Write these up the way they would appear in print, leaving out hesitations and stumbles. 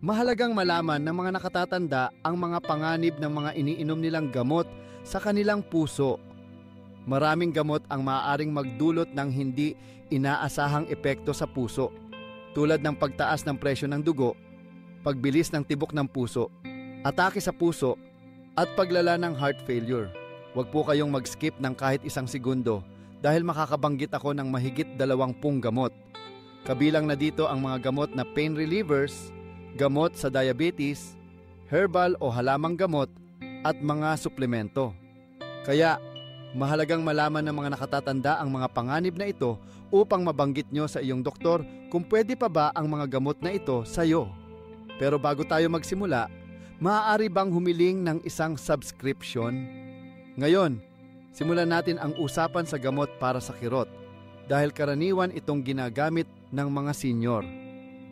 Mahalagang malaman ng mga nakatatanda ang mga panganib ng mga iniinom nilang gamot sa kanilang puso. Maraming gamot ang maaaring magdulot ng hindi inaasahang epekto sa puso, tulad ng pagtaas ng presyo ng dugo, pagbilis ng tibok ng puso, atake sa puso, at paglala ng heart failure. Huwag po kayong mag-skip ng kahit isang segundo dahil makakabanggit ako ng mahigit 20 gamot. Kabilang na dito ang mga gamot na pain relievers, gamot sa diabetes, herbal o halamang gamot, at mga suplemento. Kaya, mahalagang malaman ng mga nakatatanda ang mga panganib na ito upang mabanggit nyo sa iyong doktor kung pwede pa ba ang mga gamot na ito sa iyo. Pero bago tayo magsimula, maaari bang humiling ng isang subscription? Ngayon, simulan natin ang usapan sa gamot para sa kirot dahil karaniwan itong ginagamit ng mga senior.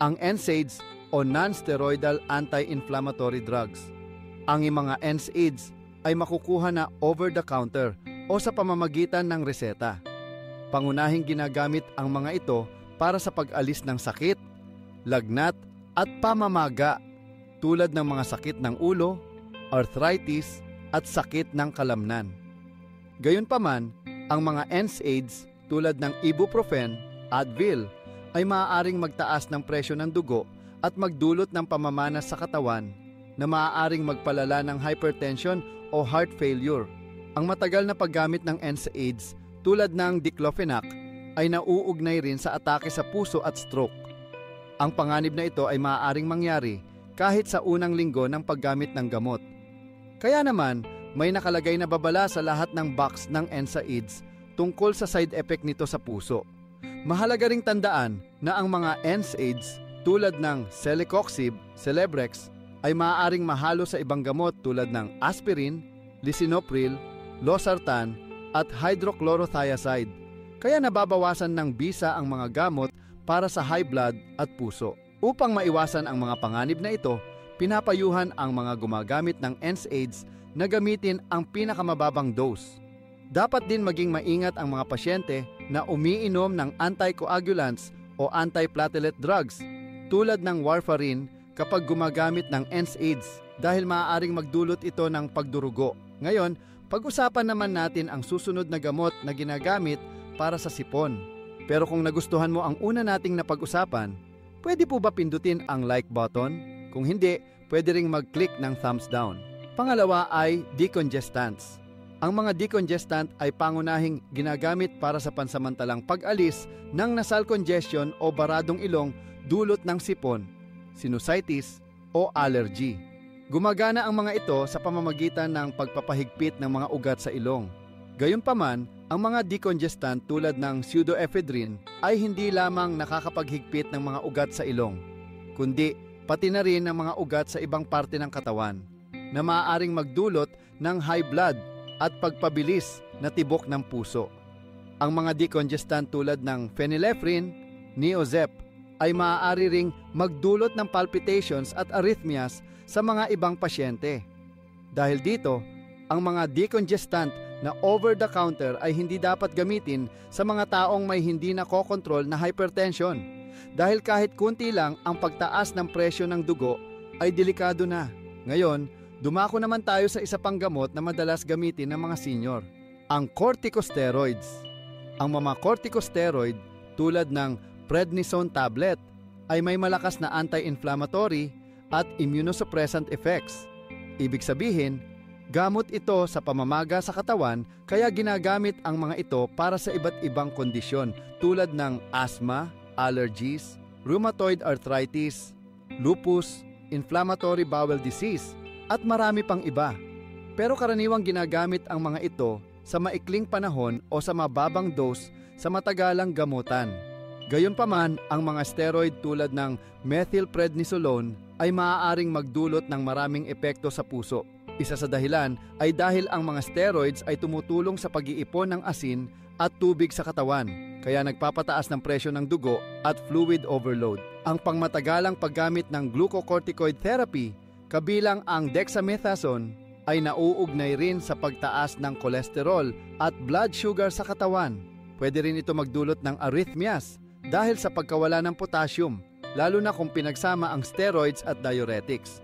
Ang NSAIDs o non-steroidal anti-inflammatory drugs. Ang mga NSAIDs ay makukuha na over-the-counter o sa pamamagitan ng reseta. Pangunahing ginagamit ang mga ito para sa pag-alis ng sakit, lagnat at pamamaga tulad ng mga sakit ng ulo, arthritis at sakit ng kalamnan. Gayunpaman, ang mga NSAIDs tulad ng ibuprofen, Advil ay maaaring magtaas ng presyo ng dugo at magdulot ng pamamanas sa katawan na maaaring magpalala ng hypertension o heart failure. Ang matagal na paggamit ng NSAIDs tulad ng diclofenac ay nauugnay rin sa atake sa puso at stroke. Ang panganib na ito ay maaaring mangyari kahit sa unang linggo ng paggamit ng gamot. Kaya naman, may nakalagay na babala sa lahat ng box ng NSAIDs tungkol sa side effect nito sa puso. Mahalaga ring tandaan na ang mga NSAIDs tulad ng celecoxib, Celebrex ay maaaring mahalo sa ibang gamot tulad ng aspirin, lisinopril, losartan at hydrochlorothiazide. Kaya nababawasan ng bisa ang mga gamot para sa high blood at puso. Upang maiwasan ang mga panganib na ito, pinapayuhan ang mga gumagamit ng NSAIDs na gamitin ang pinakamababang dose. Dapat din maging maingat ang mga pasyente na umiinom ng anticoagulants o antiplatelet drugs tulad ng warfarin kapag gumagamit ng NSAIDs dahil maaaring magdulot ito ng pagdurugo. Ngayon, pag-usapan naman natin ang susunod na gamot na ginagamit para sa sipon. Pero kung nagustuhan mo ang una nating napag-usapan, pwede po ba pindutin ang like button? Kung hindi, pwede ring mag-click ng thumbs down. Pangalawa ay decongestants. Ang mga decongestant ay pangunahing ginagamit para sa pansamantalang pag-alis ng nasal congestion o baradong ilong dulot ng sipon, sinusitis o allergy. Gumagana ang mga ito sa pamamagitan ng pagpapahigpit ng mga ugat sa ilong. Gayunpaman, ang mga decongestant tulad ng pseudoephedrine ay hindi lamang nakakapaghigpit ng mga ugat sa ilong, kundi pati na rin ng mga ugat sa ibang parte ng katawan na maaaring magdulot ng high blood at pagpabilis na tibok ng puso. Ang mga decongestant tulad ng phenylephrine, Neozep ay maaari ring magdulot ng palpitations at arrhythmias sa mga ibang pasyente. Dahil dito, ang mga decongestant na over-the-counter ay hindi dapat gamitin sa mga taong may hindi nakokontrol na hypertension dahil kahit kunti lang ang pagtaas ng presyo ng dugo ay delikado na. Ngayon, dumako naman tayo sa isa pang gamot na madalas gamitin ng mga senior, ang corticosteroids. Ang mga corticosteroid tulad ng prednisone tablet ay may malakas na anti-inflammatory at immunosuppressant effects. Ibig sabihin, gamot ito sa pamamaga sa katawan kaya ginagamit ang mga ito para sa iba't ibang kondisyon tulad ng asthma, allergies, rheumatoid arthritis, lupus, inflammatory bowel disease, at marami pang iba. Pero karaniwang ginagamit ang mga ito sa maikling panahon o sa mababang dose sa matagalang gamutan. Gayunpaman, ang mga steroid tulad ng methylprednisolone ay maaaring magdulot ng maraming epekto sa puso. Isa sa dahilan ay dahil ang mga steroids ay tumutulong sa pag-iipon ng asin at tubig sa katawan, kaya nagpapataas ng presyo ng dugo at fluid overload. Ang pangmatagalang paggamit ng glucocorticoid therapy, kabilang ang dexamethasone, ay nauugnay rin sa pagtaas ng kolesterol at blood sugar sa katawan. Pwede rin ito magdulot ng arrhythmias dahil sa pagkawala ng potassium lalo na kung pinagsama ang steroids at diuretics.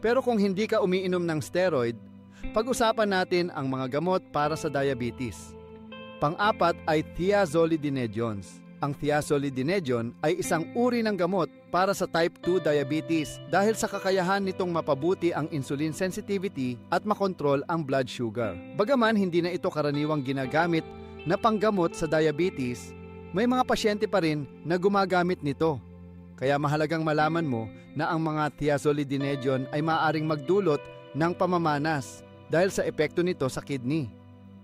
Pero kung hindi ka umiinom ng steroid, pag-usapan natin ang mga gamot para sa diabetes. Pang-apat ay thiazolidinedions. Ang thiazolidinedion ay isang uri ng gamot para sa type 2 diabetes dahil sa kakayahan nitong mapabuti ang insulin sensitivity at makontrol ang blood sugar. Bagaman hindi na ito karaniwang ginagamit na panggamot sa diabetes, may mga pasyente pa rin na gumagamit nito. Kaya mahalagang malaman mo na ang mga thiazolidinedion ay maaaring magdulot ng pamamanas dahil sa epekto nito sa kidney.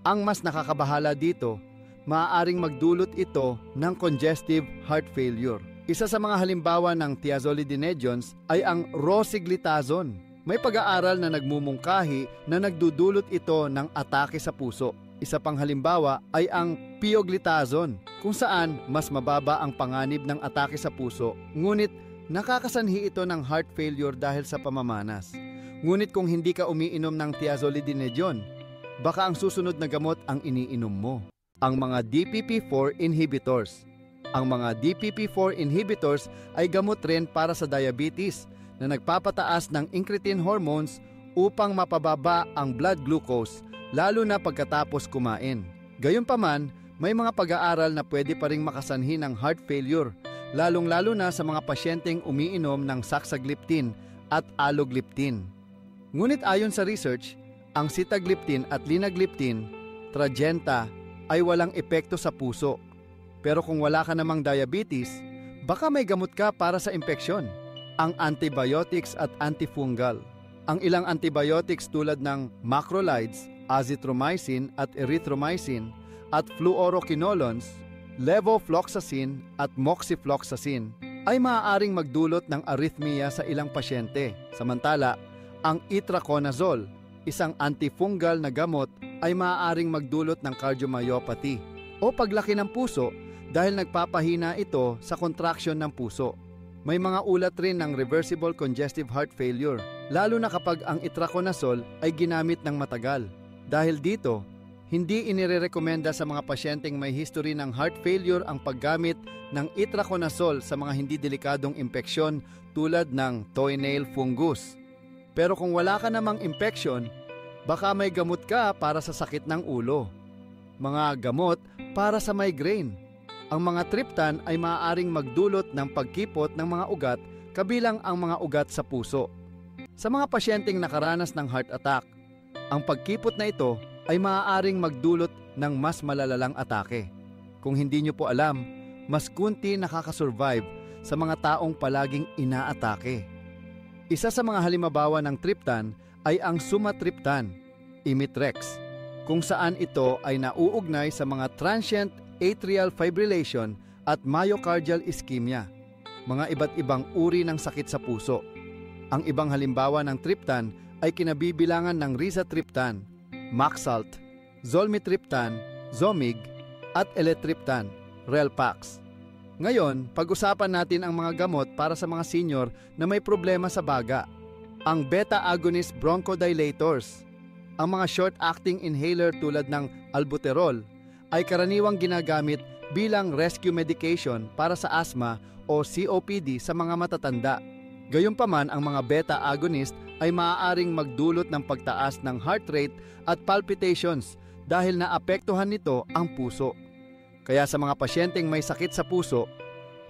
Ang mas nakakabahala dito, maaaring magdulot ito ng congestive heart failure. Isa sa mga halimbawa ng thiazolidinedions ay ang rosiglitazone. May pag-aaral na nagmumungkahi na nagdudulot ito ng atake sa puso. Isa pang halimbawa ay ang pioglitazone, kung saan mas mababa ang panganib ng atake sa puso, ngunit nakakasanhi ito ng heart failure dahil sa pamamanas. Ngunit kung hindi ka umiinom ng thiazolidinedion, baka ang susunod na gamot ang iniinom mo. Ang mga DPP-4 inhibitors. Ang mga DPP-4 inhibitors ay gamot rin para sa diabetes na nagpapataas ng incretin hormones upang mapababa ang blood glucose, lalo na pagkatapos kumain. Gayunpaman, may mga pag-aaral na pwede pa ring makasanhi ng heart failure, lalong-lalo na sa mga pasyenteng umiinom ng saxagliptin at alogliptin. Ngunit ayon sa research, ang sitagliptin at linagliptin, Tradjenta, ay walang epekto sa puso. Pero kung wala ka namang diabetes, baka may gamot ka para sa impeksyon. Ang antibiotics at antifungal. Ang ilang antibiotics tulad ng macrolides, azithromycin at erythromycin at fluoroquinolones, levofloxacin at moxifloxacin ay maaaring magdulot ng arrhythmia sa ilang pasyente. Samantala, ang itraconazole, isang antifungal na gamot, ay maaaring magdulot ng cardiomyopathy o paglaki ng puso dahil nagpapahina ito sa contraction ng puso. May mga ulat rin ng reversible congestive heart failure, lalo na kapag ang itraconazole ay ginamit ng matagal. Dahil dito, hindi inirerekomenda sa mga pasyenteng may history ng heart failure ang paggamit ng itraconazole sa mga hindi delikadong impeksyon tulad ng toenail fungus. Pero kung wala ka namang impeksyon, baka may gamot ka para sa sakit ng ulo. Mga gamot para sa migraine. Ang mga triptan ay maaaring magdulot ng pagkipot ng mga ugat, kabilang ang mga ugat sa puso. Sa mga pasyenteng nakaranas ng heart attack, ang pagkipot na ito ay maaaring magdulot ng mas malalalang atake. Kung hindi nyo po alam, mas kunti nakakasurvive sa mga taong palaging inaatake. Isa sa mga halimbawa ng triptan ay ang sumatriptan, Imitrex, kung saan ito ay nauugnay sa mga transient atrial fibrillation at myocardial ischemia, mga iba't ibang uri ng sakit sa puso. Ang ibang halimbawa ng triptan ay kinabibilangan ng rizatriptan, Maxalt, Zolmitriptan, Zomig, at Eletriptan, Relpax. Ngayon, pag-usapan natin ang mga gamot para sa mga senior na may problema sa baga. Ang beta-agonist bronchodilators. Ang mga short-acting inhaler tulad ng albuterol ay karaniwang ginagamit bilang rescue medication para sa asthma o COPD sa mga matatanda. Gayunpaman, ang mga beta-agonist ay maaaring magdulot ng pagtaas ng heart rate at palpitations dahil naapektuhan nito ang puso. Kaya sa mga pasyenteng may sakit sa puso,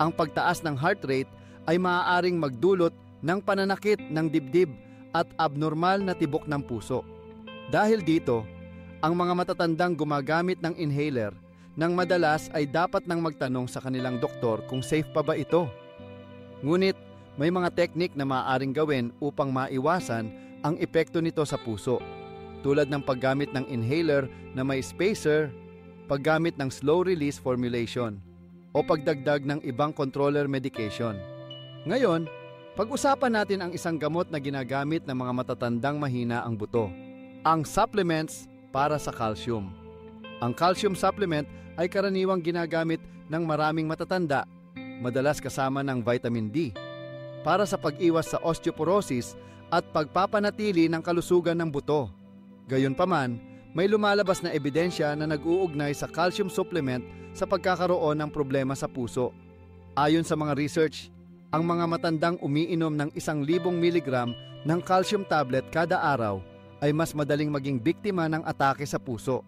ang pagtaas ng heart rate ay maaaring magdulot ng pananakit ng dibdib at abnormal na tibok ng puso. Dahil dito, ang mga matatandang gumagamit ng inhaler nang madalas ay dapat nang magtanong sa kanilang doktor kung safe pa ba ito. Ngunit may mga teknik na maaaring gawin upang maiwasan ang epekto nito sa puso, tulad ng paggamit ng inhaler na may spacer, paggamit ng slow-release formulation, o pagdagdag ng ibang controller medication. Ngayon, pag-usapan natin ang isang gamot na ginagamit ng mga matatandang mahina ang buto, ang supplements para sa calcium. Ang calcium supplement ay karaniwang ginagamit ng maraming matatanda, madalas kasama ng vitamin D, para sa pag-iwas sa osteoporosis at pagpapanatili ng kalusugan ng buto. Gayunpaman, may lumalabas na ebidensya na nag-uugnay sa calcium supplement sa pagkakaroon ng problema sa puso. Ayon sa mga research, Ang mga matandang umiinom ng 1,000 miligram ng calcium tablet kada araw ay mas madaling maging biktima ng atake sa puso.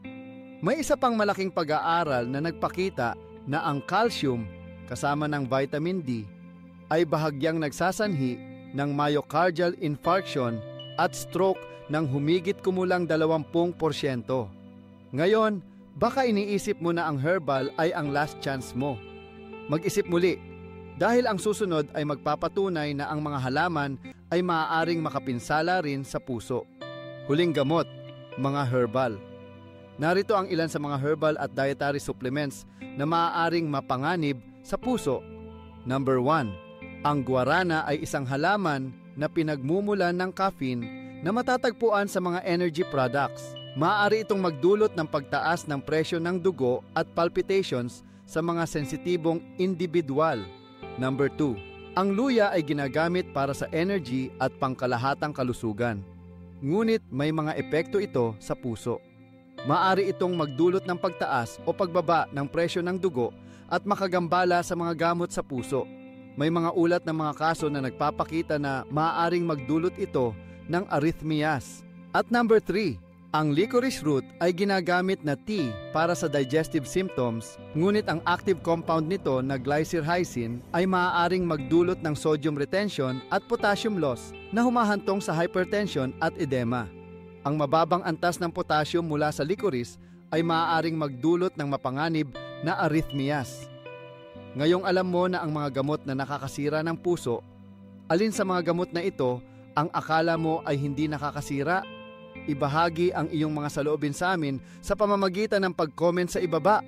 May isa pang malaking pag-aaral na nagpakita na ang calcium kasama ng vitamin D ay bahagyang nagsasanhi ng myocardial infarction at stroke ng humigit kumulang 20%. Ngayon, baka iniisip mo na ang herbal ay ang last chance mo. Mag-isip muli, dahil ang susunod ay magpapatunay na ang mga halaman ay maaaring makapinsala rin sa puso. Huling gamot, mga herbal. Narito ang ilan sa mga herbal at dietary supplements na maaaring mapanganib sa puso. Number 1, ang guarana ay isang halaman na pinagmumulan ng caffeine na matatagpuan sa mga energy products. Maaari itong magdulot ng pagtaas ng presyo ng dugo at palpitations sa mga sensitibong individual. Number 2, ang luya ay ginagamit para sa energy at pangkalahatang kalusugan. Ngunit may mga epekto ito sa puso. Maaari itong magdulot ng pagtaas o pagbaba ng presyo ng dugo at makagambala sa mga gamot sa puso. May mga ulat ng mga kaso na nagpapakita na maaaring magdulot ito ng arrhythmias. At number 3, ang licorice root ay ginagamit na tea para sa digestive symptoms, ngunit ang active compound nito na glycyrrhizin ay maaaring magdulot ng sodium retention at potassium loss na humahantong sa hypertension at edema. Ang mababang antas ng potassium mula sa licorice ay maaaring magdulot ng mapanganib na arrhythmias. Ngayong alam mo na ang mga gamot na nakakasira ng puso, alin sa mga gamot na ito ang akala mo ay hindi nakakasira? Ibahagi ang iyong mga saloobin sa amin sa pamamagitan ng pag-comment sa ibaba.